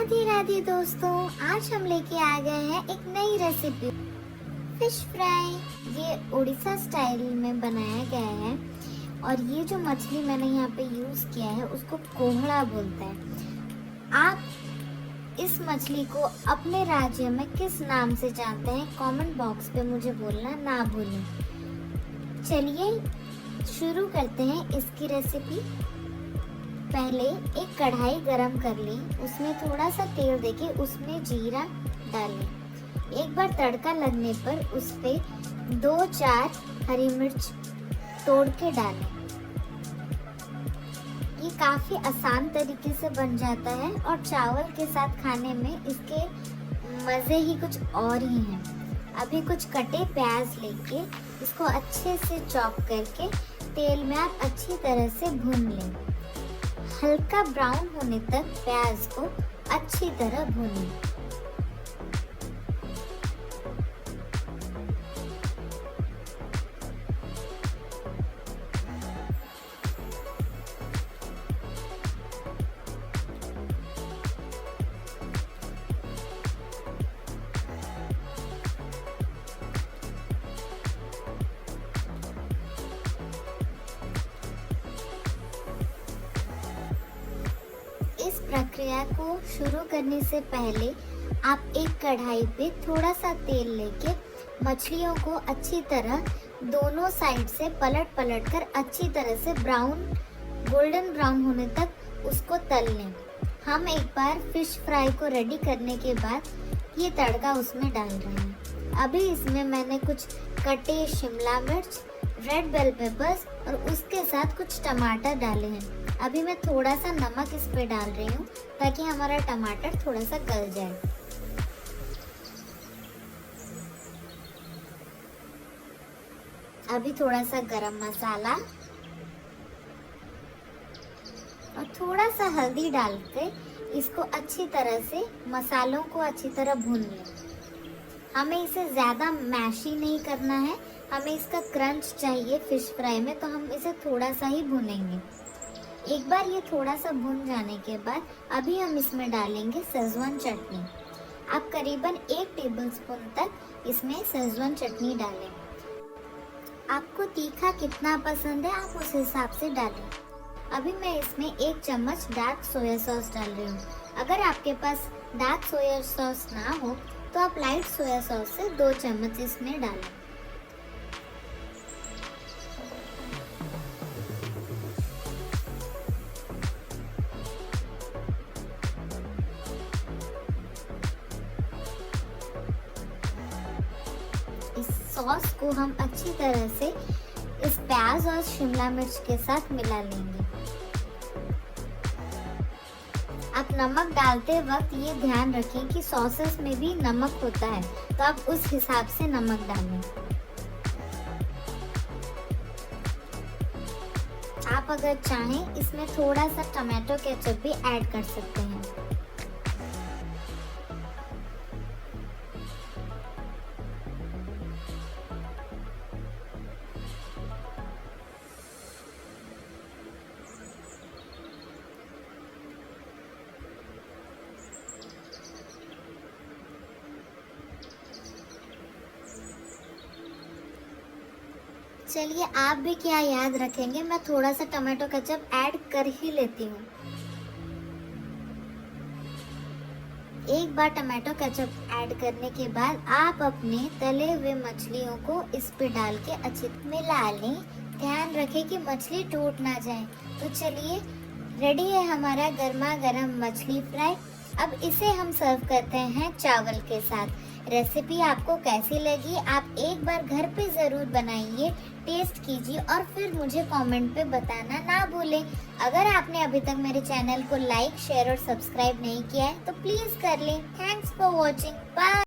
राधे राधे दोस्तों, आज हम लेके आ गए हैं एक नई रेसिपी फिश फ्राई। ये उड़ीसा स्टाइल में बनाया गया है और ये जो मछली मैंने यहाँ पे यूज किया है उसको कोहड़ा बोलते हैं। आप इस मछली को अपने राज्य में किस नाम से जानते हैं कमेंट बॉक्स पे मुझे बोलना ना भूलें। चलिए शुरू करते हैं इसकी रेसिपी। पहले एक कढ़ाई गरम कर ली, उसमें थोड़ा सा तेल देके उसमें जीरा डालें। एक बार तड़का लगने पर उस पे 2-4 हरी मिर्च तोड़ के डालें। ये काफ़ी आसान तरीके से बन जाता है और चावल के साथ खाने में इसके मज़े ही कुछ और ही हैं। अभी कुछ कटे प्याज लेके इसको अच्छे से चॉप करके तेल में आप अच्छी तरह से भून लें। हल्का ब्राउन होने तक प्याज को अच्छी तरह भूनें। इस प्रक्रिया को शुरू करने से पहले आप एक कढ़ाई पे थोड़ा सा तेल लेके मछलियों को अच्छी तरह दोनों साइड से पलट कर अच्छी तरह से गोल्डन ब्राउन होने तक उसको तल लें। हम एक बार फिश फ्राई को रेडी करने के बाद ये तड़का उसमें डाल रहे हैं। अभी इसमें मैंने कुछ कटे शिमला मिर्च, रेड बेल पेपर्स और उसके साथ कुछ टमाटर डाले हैं। अभी मैं थोड़ा सा नमक इस पे डाल रही हूँ ताकि हमारा टमाटर थोड़ा सा गल जाए। अभी थोड़ा सा गरम मसाला और थोड़ा सा हल्दी डाल के इसको अच्छी तरह से मसालों को अच्छी तरह भून लें। हमें इसे ज़्यादा मैशी नहीं करना है, हमें इसका क्रंच चाहिए फिश फ्राई में, तो हम इसे थोड़ा सा ही भूनेंगे। एक बार ये थोड़ा सा भून जाने के बाद अभी हम इसमें डालेंगे शेजवान चटनी। आप करीबन 1 टेबलस्पून तक इसमें शेजवान चटनी डालें। आपको तीखा कितना पसंद है आप उस हिसाब से डालें। अभी मैं इसमें 1 चम्मच डार्क सोया सॉस डाल रही हूँ। अगर आपके पास डार्क सोया सॉस ना हो तो आप लाइट सोया सॉस से 2 चम्मच इसमें डालें। इस सॉस को हम अच्छी तरह से इस प्याज और शिमला मिर्च के साथ मिला लेंगे। आप नमक डालते वक्त ये ध्यान रखें कि सॉसेस में भी नमक होता है, तो आप उस हिसाब से नमक डालें। आप अगर चाहें इसमें थोड़ा सा टमाटो केचप भी ऐड कर सकते हैं। चलिए आप भी क्या याद रखेंगे, मैं थोड़ा सा टमाटो केचप ऐड कर ही लेती हूँ। एक बार टमाटो केचप ऐड करने के बाद आप अपने तले हुए मछलियों को इस पे डाल के अच्छे मिला लें। ध्यान रखें कि मछली टूट ना जाए। तो चलिए रेडी है हमारा गर्मा गर्म मछली फ्राई। अब इसे हम सर्व करते हैं चावल के साथ। रेसिपी आपको कैसी लगी आप एक बार घर पे ज़रूर बनाइए, टेस्ट कीजिए और फिर मुझे कमेंट पे बताना ना भूलें। अगर आपने अभी तक मेरे चैनल को लाइक, शेयर और सब्सक्राइब नहीं किया है तो प्लीज़ कर लें। Thanks for watching, bye.